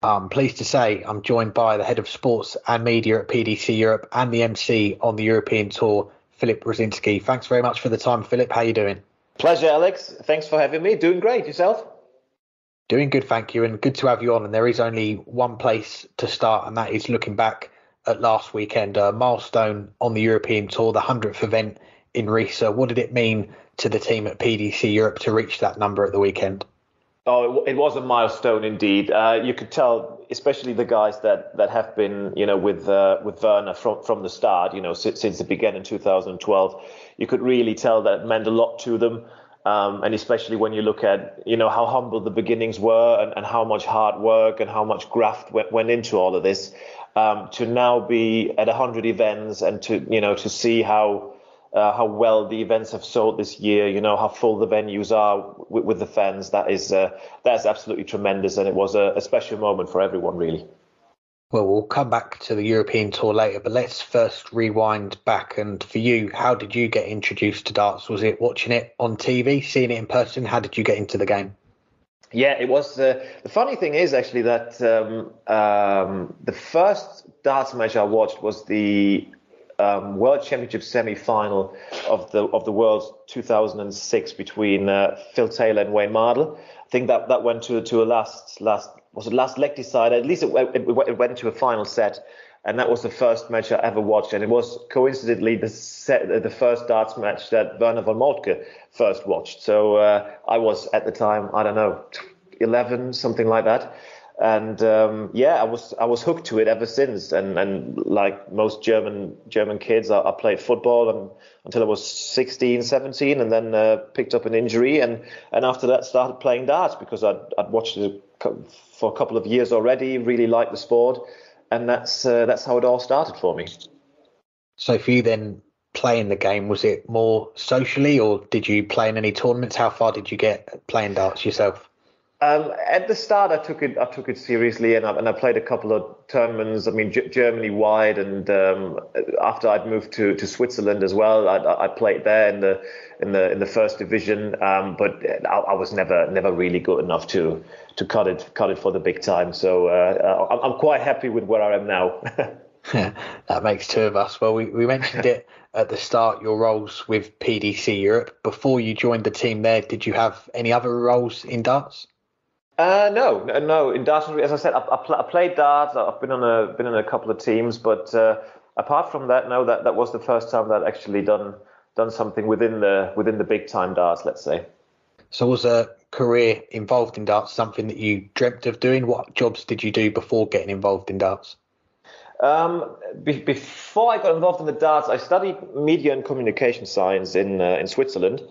I'm pleased to say I'm joined by the head of sports and media at PDC Europe and the MC on the European tour, Philip Brzezinski. Thanks very much for the time, Philip. How are you doing? Pleasure, Alex. Thanks for having me. Doing great. Yourself? Doing good, thank you, and good to have you on. And there is only one place to start, and that is looking back at last weekend, a milestone on the European tour, the 100th event in Riesa. What did it mean to the team at PDC Europe to reach that number at the weekend? Oh, it was a milestone indeed. You could tell, especially the guys that have been, with Werner from the start, since it began in 2012. You could really tell that it meant a lot to them. And especially when you look at, how humble the beginnings were and how much hard work and how much graft went into all of this, to now be at 100 events and to see how well the events have sold this year, how full the venues are with the fans. That's absolutely tremendous. And it was a special moment for everyone, really. Well, we'll come back to the European tour later, but let's first rewind back. And for you, how did you get introduced to darts? Was it watching it on TV, seeing it in person? How did you get into the game? Yeah, it was. The funny thing is actually that the first darts match I watched was the World Championship semi-final of the World's 2006 between Phil Taylor and Wayne Mardle. I think that went to a last leg decider. At least it went to a final set, and that was the first match I ever watched. And it was coincidentally the first darts match that Werner von Moltke first watched. So I was at the time, I don't know, 11, something like that. And I was hooked to it ever since. And like most German kids, I played football until I was 16, 17, and then picked up an injury. And after that, started playing darts because I'd watched it for a couple of years already. Really liked the sport, and that's how it all started for me. So for you then, playing the game, was it more socially, or did you play in any tournaments? How far did you get playing darts yourself? At the start, I took it seriously, and I played a couple of tournaments. I mean, Germany wide, and after I'd moved to Switzerland as well, I played there in the first division. But I was never really good enough to cut it for the big time. So I'm quite happy with where I am now. That makes two of us. Well, we mentioned it at the start, your roles with PDC Europe. Before you joined the team there, did you have any other roles in darts? No. In darts, as I said, I played darts. I've been in a couple of teams, but apart from that, no. That was the first time that I'd actually done something within the big time darts, let's say. So was a career involved in darts something that you dreamt of doing? What jobs did you do before getting involved in darts? Before I got involved in the darts, I studied media and communication science in Switzerland.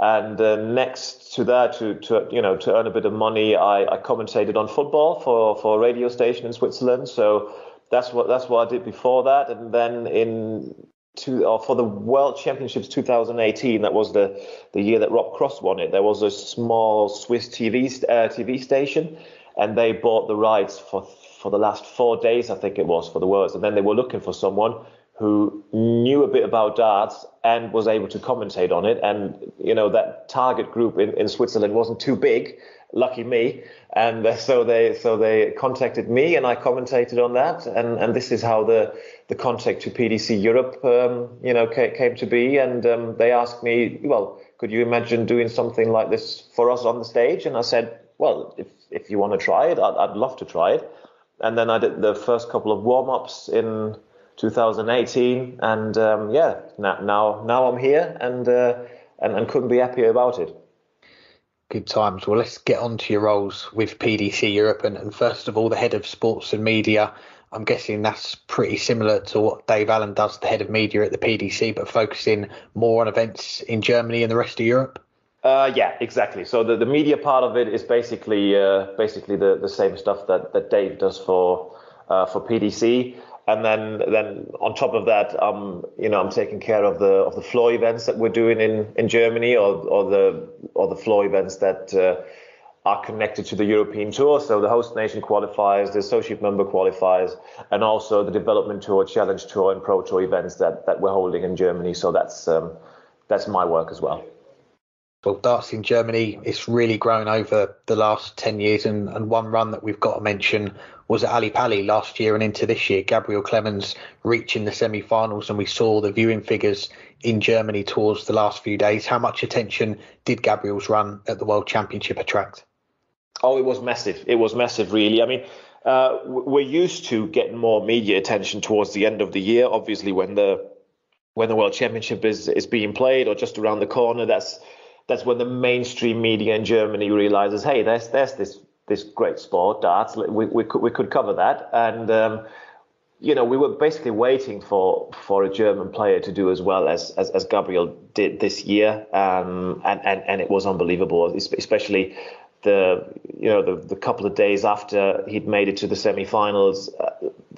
And next to that, to earn a bit of money, I commentated on football for a radio station in Switzerland. So that's what I did before that. And then for the World Championships 2018, that was the year that Rob Cross won it. There was a small Swiss TV station, and they bought the rights for the last 4 days, I think it was, for the Worlds. And then they were looking for someone who knew a bit about darts and was able to commentate on it. And, that target group in Switzerland wasn't too big, lucky me. And so they contacted me, and I commentated on that. And this is how the contact to PDC Europe, came to be. And they asked me, well, could you imagine doing something like this for us on the stage? And I said, well, if you want to try it, I'd love to try it. And then I did the first couple of warm-ups in 2018, and now I'm here and couldn't be happier about it. Good times. Well, let's get on to your roles with PDC Europe, and first of all, the head of sports and media. I'm guessing that's pretty similar to what Dave Allen does, the head of media at the PDC, but focusing more on events in Germany and the rest of Europe. Yeah, exactly. So the media part of it is basically the same stuff that Dave does for PDC. And then on top of that, I'm taking care of the floor events that we're doing in Germany, or the floor events that are connected to the European tour. So the host nation qualifiers, the associate member qualifiers, and also the development tour, challenge tour, and pro tour events that we're holding in Germany. So that's my work as well. Well, darts in Germany, it's really grown over the last 10 years. And one run that we've got to mention was at Ali Pali last year and into this year. Gabriel Clemens reaching the semi-finals, and we saw the viewing figures in Germany towards the last few days. How much attention did Gabriel's run at the World Championship attract? Oh, it was massive. It was massive, really. I mean, we're used to getting more media attention towards the end of the year. Obviously, when the World Championship is being played or just around the corner, that's when the mainstream media in Germany realizes, hey, there's this great sport, darts. We could cover that, and we were basically waiting for a German player to do as well as Gabriel did this year, and it was unbelievable, especially the couple of days after he'd made it to the semi-finals,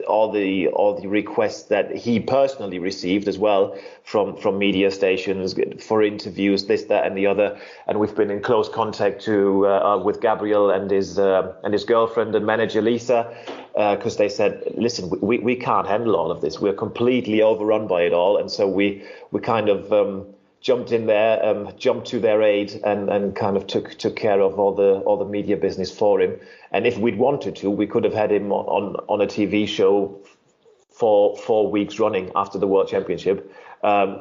all the requests that he personally received as well from media stations for interviews, this, that, and the other. And we've been in close contact with Gabriel and his girlfriend and manager Riesa, because they said, listen, we can't handle all of this. We're completely overrun by it all, and so we kind of jumped in there, jumped to their aid, and kind of took care of all the media business for him. And if we'd wanted to, we could have had him on a TV show for 4 weeks running after the World Championship,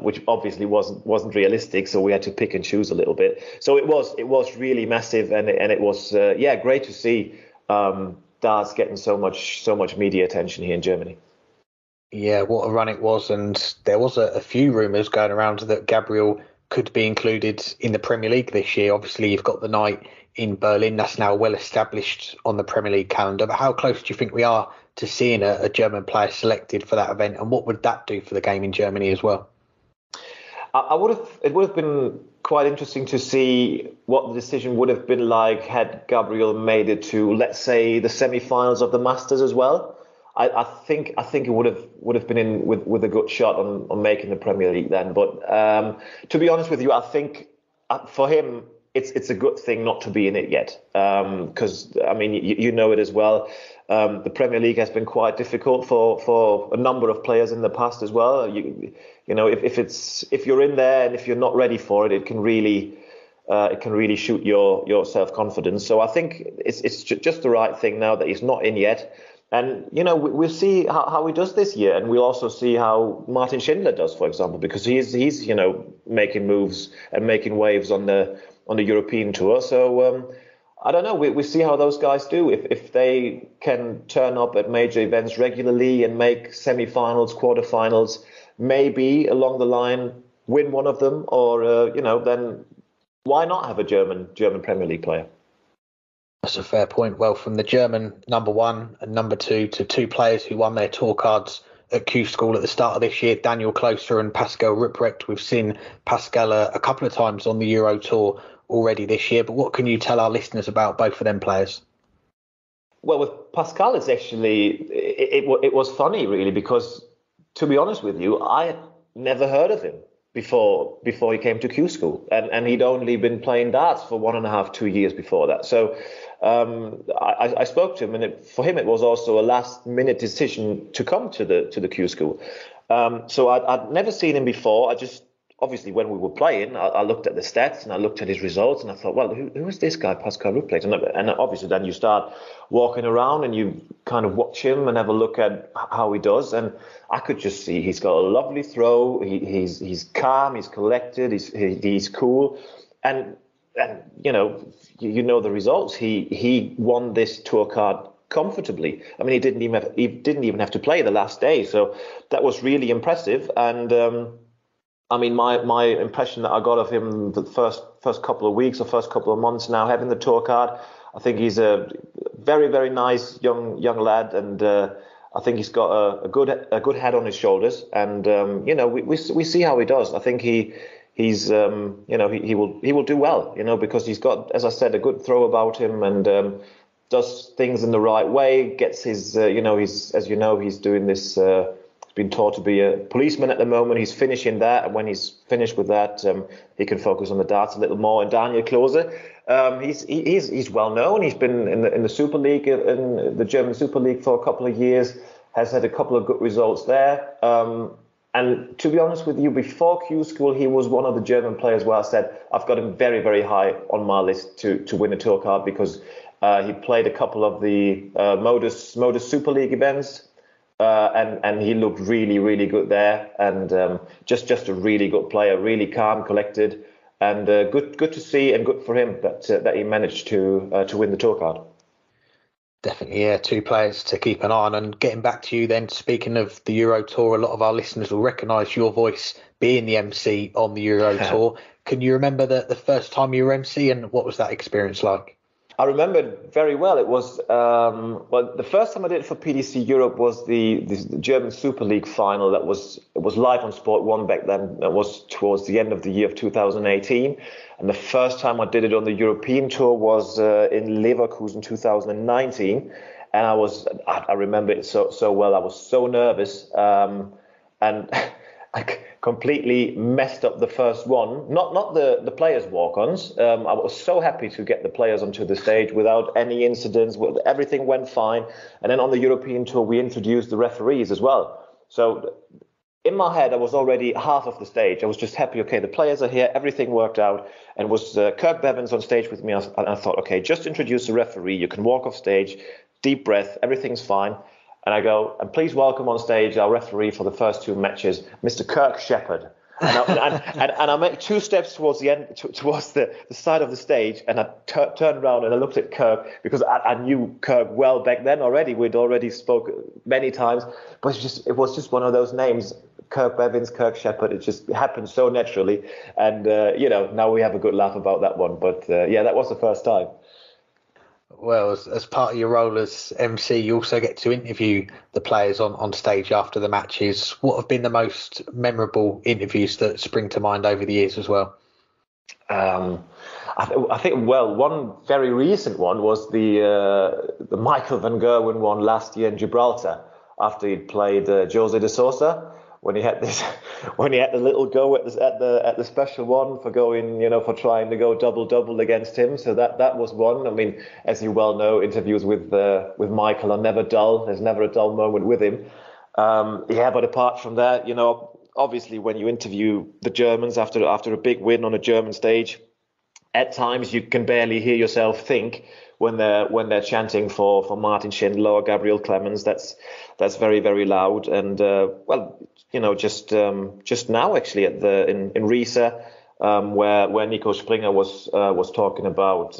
which obviously wasn't realistic. So we had to pick and choose a little bit. So it was really massive, and it was great to see darts getting so much media attention here in Germany. Yeah, what a run it was. And there was a few rumours going around that Gabriel could be included in the Premier League this year. Obviously, you've got the night in Berlin. That's now well established on the Premier League calendar. But how close do you think we are to seeing a German player selected for that event? And what would that do for the game in Germany as well? It would have been quite interesting to see what the decision would have been like had Gabriel made it to, let's say, the semi-finals of the Masters as well. I think it would have been in with a good shot on making the Premier League then. But to be honest with you, I think for him it's a good thing not to be in it yet, because I mean you know it as well. The Premier League has been quite difficult for a number of players in the past as well. If you're in there and if you're not ready for it, it can really shoot your self-confidence. So I think it's just the right thing now that he's not in yet. And, we'll see how he does this year. And we'll also see how Martin Schindler does, for example, because he's making moves and making waves on the European tour. So I don't know. We see how those guys do. If they can turn up at major events regularly and make semi-finals, quarterfinals, maybe along the line win one of them, or then why not have a German Premier League player? That's a fair point. Well, from the German number one and number two to two players who won their tour cards at Q School at the start of this year, Daniel Klose and Pascal Ruprecht. We've seen Pascal a couple of times on the Euro Tour already this year, but what can you tell our listeners about both of them players? Well, with Pascal, it's actually, it was funny, really, because to be honest with you, I had never heard of him before he came to Q School, and he'd only been playing darts for 1.5, 2 years before that. So I spoke to him, and for him it was also a last-minute decision to come to the Q School. So I'd never seen him before. Obviously, when we were playing, I looked at the stats and I looked at his results, and I thought, well, who is this guy, Pascal Ruprecht? And obviously, then you start walking around and you kind of watch him and have a look at how he does. And I could just see he's got a lovely throw. He's calm, he's collected, he's cool, and the results. He won this tour card comfortably. I mean, he didn't even have to play the last day, so that was really impressive. And I mean, my impression that I got of him the first couple of weeks or first couple of months now having the tour card, I think he's a very, very nice young lad, and I think he's got a good head on his shoulders. And we see how he does. I think he will do well, because he's got, as I said, a good throw about him, and does things in the right way. Gets his he's doing this. Been taught to be a policeman at the moment. He's finishing that, and when he's finished with that, he can focus on the darts a little more. And Daniel Klose, he's well known. He's been in the Super League, in the German Super League for a couple of years. Has had a couple of good results there. And to be honest with you, before Q School, he was one of the German players where I said I've got him very, very high on my list to win a tour card, because he played a couple of the Modus Super League events, and he looked really, really good there. And just a really good player, really calm, collected, and good to see, and good for him that he managed to win the tour card. Definitely, yeah, two players to keep an eye on. And getting back to you then, speaking of the Euro Tour, a lot of our listeners will recognise your voice being the MC on the Euro Tour. Can you remember the first time you were MC, and what was that experience like? I remember it very well. It was the first time I did it for PDC Europe was the German Super League final. It was live on Sport 1 back then. That was towards the end of the year of 2018. And the first time I did it on the European tour was in Leverkusen 2019. And I remember it so well. I was so nervous, and I completely messed up the first one. Not the players' walk-ons. I was so happy to get the players onto the stage without any incidents. Everything went fine. And then on the European tour, we introduced the referees as well. So in my head, I was already half of the stage. I was just happy. Okay, the players are here. Everything worked out. And it was Kirk Bevins on stage with me. And I thought, okay, just introduce the referee. You can walk off stage, deep breath. Everything's fine. And I go, and please welcome on stage our referee for the first two matches, Mr. Kirk Shepherd. And I make two steps towards the end, towards the side of the stage, and I turned around and I looked at Kirk, because I knew Kirk well back then already. We'd already spoke many times, but it was just one of those names, Kirk Bevins, Kirk Shepherd. It just happened so naturally, and now we have a good laugh about that one. But that was the first time. Well, as part of your role as MC, you also get to interview the players on stage after the matches. What have been the most memorable interviews that spring to mind over the years as well? I think one very recent one was the Michael van Gerwen one last year in Gibraltar, after he'd played Jose de Sousa, when he had the little go at the special one for going, for trying to go double against him. So that was one. I mean, as you well know, interviews with Michael are never dull. There's never a dull moment with him. But apart from that, obviously when you interview the Germans after a big win on a German stage, at times you can barely hear yourself think when they're chanting for Martin Schindler or Gabriel Clemens. That's very, very loud. And just now actually in Riesa, where Nico Springer was talking about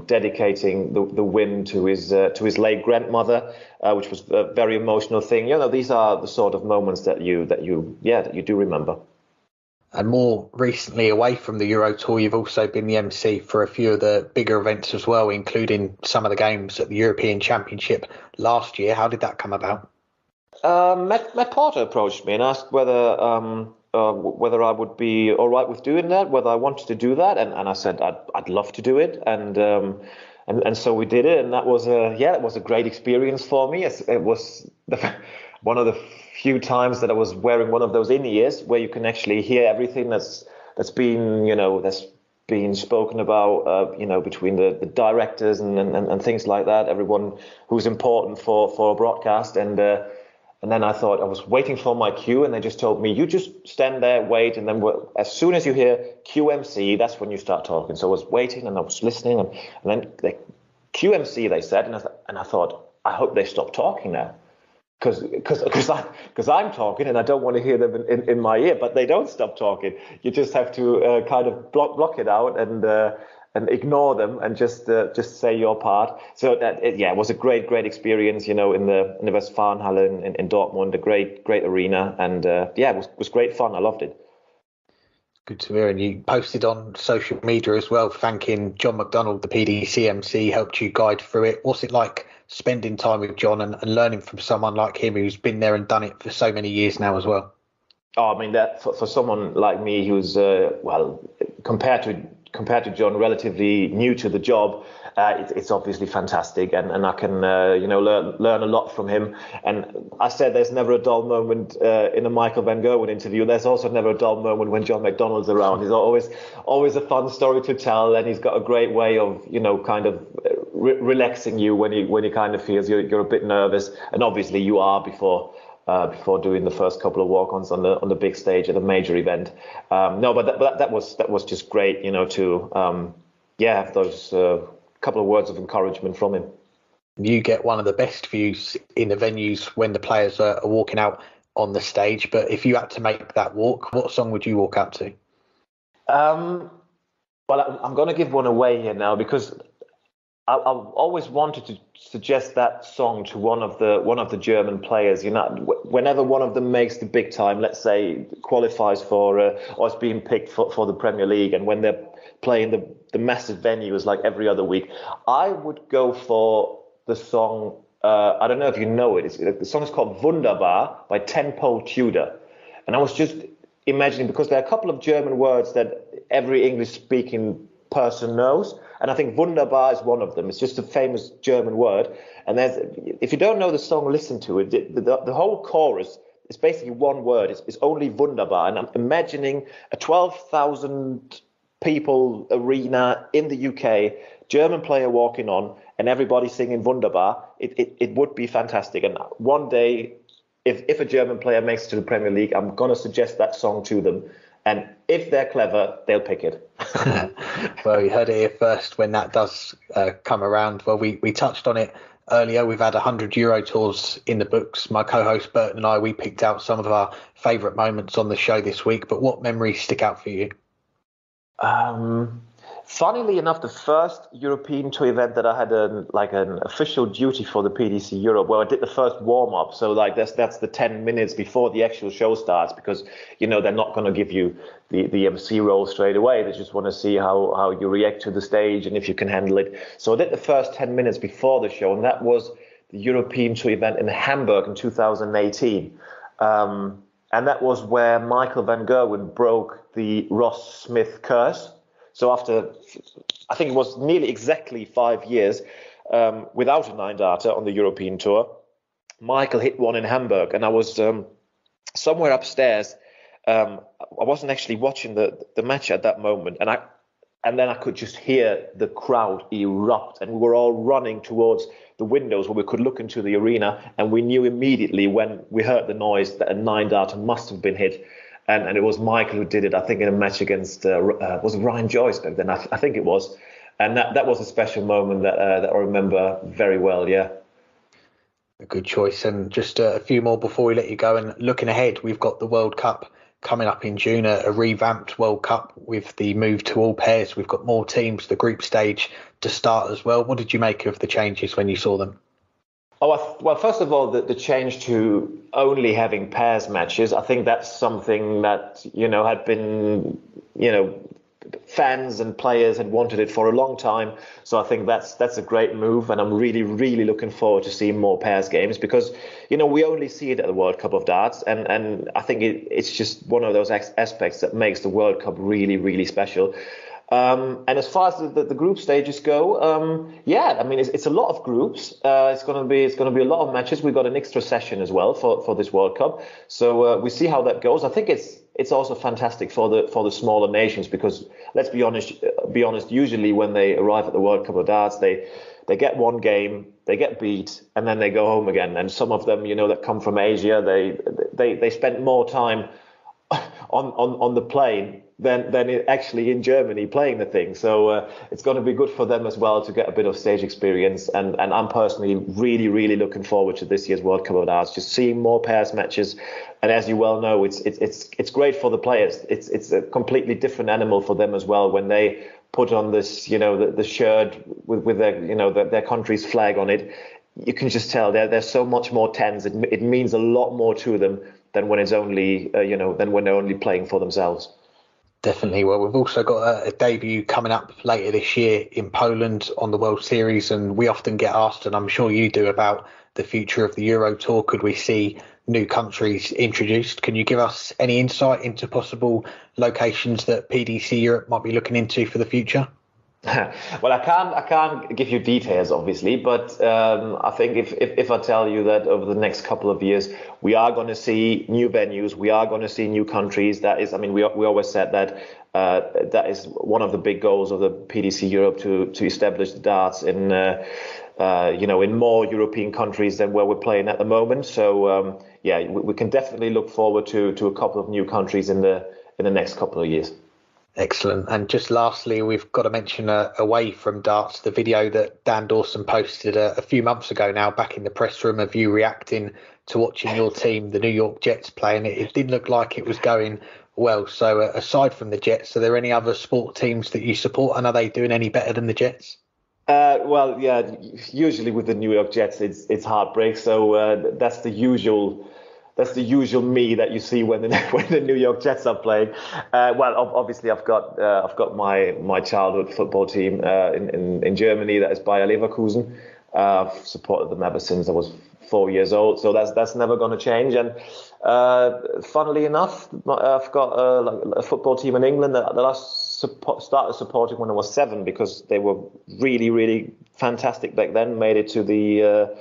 dedicating the win to his late grandmother, which was a very emotional thing. These are the sort of moments that you do remember. And more recently, away from the Euro Tour, you've also been the MC for a few of the bigger events as well, including some of the games at the European Championship last year. How did that come about? Matt Porter approached me and asked whether I would be all right with doing that, whether I wanted to do that, and I said I'd love to do it, and so we did it, and that was a great experience for me. It was one of the few times that I was wearing one of those in-ears where you can actually hear everything that's been spoken about, between the directors and things like that, everyone who's important for a broadcast. And then I thought, I was waiting for my cue, and they just told me, you just stand there, wait, and then as soon as you hear QMC, that's when you start talking. So I was waiting and I was listening, and then QMC, they said, and I thought, I hope they stop talking now. Because I'm talking and I don't want to hear them in my ear, but they don't stop talking. You just have to kind of block it out and ignore them and just say your part. So it was a great experience, in the Westfalenhalle in Dortmund, a great arena, and it was great fun. I loved it. Good to hear. And you posted on social media as well, thanking John McDonald, the PDC MC, helped you guide through it. What's it like spending time with John and learning from someone like him who's been there and done it for so many years now as well? Oh, I mean, that for someone like me who's compared to John, relatively new to the job, it's obviously fantastic, and I can learn a lot from him. And I said there's never a dull moment in a Michael van Gerwen interview. There's also never a dull moment when John McDonald's around. He's always a fun story to tell, and he's got a great way of kind of relaxing you when he kind of feels you're a bit nervous, and obviously you are before before doing the first couple of walk-ons on the big stage at a major event. No, but that was just great, to have those couple of words of encouragement from him. You get one of the best views in the venues when the players are walking out on the stage. But if you had to make that walk, what song would you walk out to? Well, I'm going to give one away here now because I've always wanted to suggest that song to one of the German players. Whenever one of them makes the big time, let's say qualifies for or is being picked for the Premier League, and when they're playing the massive venues like every other week, I would go for the song. I don't know if you know it. The song is called Wonderbar by Tenpo Tudor, and I was just imagining, because there are a couple of German words that every English-speaking person knows, and I think Wunderbar is one of them. It's just a famous German word, and if you don't know the song, listen to it. The whole chorus is basically one word. It's only Wunderbar, and I'm imagining a 12,000 people arena in the UK, German player walking on, and everybody singing Wunderbar. It would be fantastic, and one day, if a German player makes it to the Premier League, I'm going to suggest that song to them. And if they're clever, they'll pick it. Well, you heard it here first when that does come around. Well, we touched on it earlier. We've had 100 Euro tours in the books. My co-host Burton and I, we picked out some of our favourite moments on the show this week. But what memories stick out for you? Funnily enough, the first European tour event that I had an official duty for the PDC Europe, where I did the first warm-up. So that's the 10 minutes before the actual show starts, because they're not going to give you the MC role straight away. They just want to see how you react to the stage and if you can handle it. So I did the first 10 minutes before the show, and that was the European tour event in Hamburg in 2018. And that was where Michael van Gerwen broke the Ross Smith curse. So after, I think it was nearly exactly 5 years without a 9-darter on the European tour, Michael hit one in Hamburg, and I was somewhere upstairs. I wasn't actually watching the match at that moment, and then I could just hear the crowd erupt, and we were all running towards the windows where we could look into the arena, and we knew immediately when we heard the noise that a 9-darter must have been hit. And it was Michael who did it, I think, in a match against, was it Ryan Joyce back then? I think it was. And that was a special moment that I remember very well, yeah. A good choice. And just a few more before we let you go. And looking ahead, we've got the World Cup coming up in June, a revamped World Cup with the move to all pairs. We've got more teams, the group stage to start as well. What did you make of the changes when you saw them? Well, first of all, the change to only having pairs matches, I think that's something that, had been, fans and players had wanted it for a long time. So I think that's a great move. And I'm really, really looking forward to seeing more pairs games because, we only see it at the World Cup of Darts. And I think it's just one of those aspects that makes the World Cup really, really special. And as far as the group stages go, it's a lot of groups. It's going to be a lot of matches. We've got an extra session as well for this World Cup. So we see how that goes. I think it's also fantastic for the smaller nations because let's be honest. Usually when they arrive at the World Cup of Darts, they get one game, they get beat, and then they go home again. And some of them, that come from Asia, they spend more time on the plane than actually in Germany playing the thing. So it's going to be good for them as well to get a bit of stage experience. And I'm personally really, really looking forward to this year's World Cup of Darts, just seeing more pairs matches. And as you well know, it's great for the players. It's a completely different animal for them as well when they put on this, the shirt with their country's flag on it. You can just tell there's so much more tense. It means a lot more to them than when it's only, than when they're only playing for themselves. Definitely. Well, we've also got a debut coming up later this year in Poland on the World Series, and we often get asked, and I'm sure you do, about the future of the Euro Tour. Could we see new countries introduced? Can you give us any insight into possible locations that PDC Europe might be looking into for the future? Well, I can't give you details, obviously, but I think if I tell you that over the next couple of years we are going to see new venues, we are going to see new countries. That is, I mean, we always said that that is one of the big goals of the PDC Europe to establish the darts in in more European countries than where we're playing at the moment. So we can definitely look forward to a couple of new countries in the next couple of years. Excellent. And just lastly, we've got to mention away from darts, the video that Dan Dawson posted a few months ago now, back in the press room, of you reacting to watching your team, the New York Jets, play, and it didn't look like it was going well. So aside from the Jets, are there any other sport teams that you support, and are they doing any better than the Jets? Well, yeah, usually with the New York Jets, it's heartbreak. So that's the usual. That's the usual me that you see when the New York Jets are playing. Well, obviously I've got my childhood football team in Germany, that is Bayer Leverkusen. I've supported them ever since I was 4 years old, so that's never going to change. And funnily enough, I've got a football team in England that I started supporting when I was 7, because they were really, really fantastic back then. Made it to the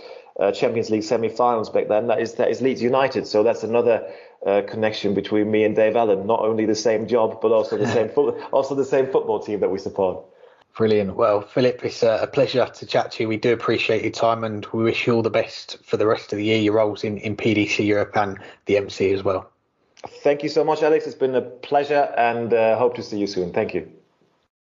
Champions League semi-finals back then. That is Leeds United. So that's another connection between me and Dave Allen. Not only the same job, but also the same football team that we support. Brilliant. Well, Philip, it's a pleasure to chat to you. We do appreciate your time, and we wish you all the best for the rest of the year, your roles in PDC Europe and the MC as well. Thank you so much, Alex. It's been a pleasure, and hope to see you soon. Thank you.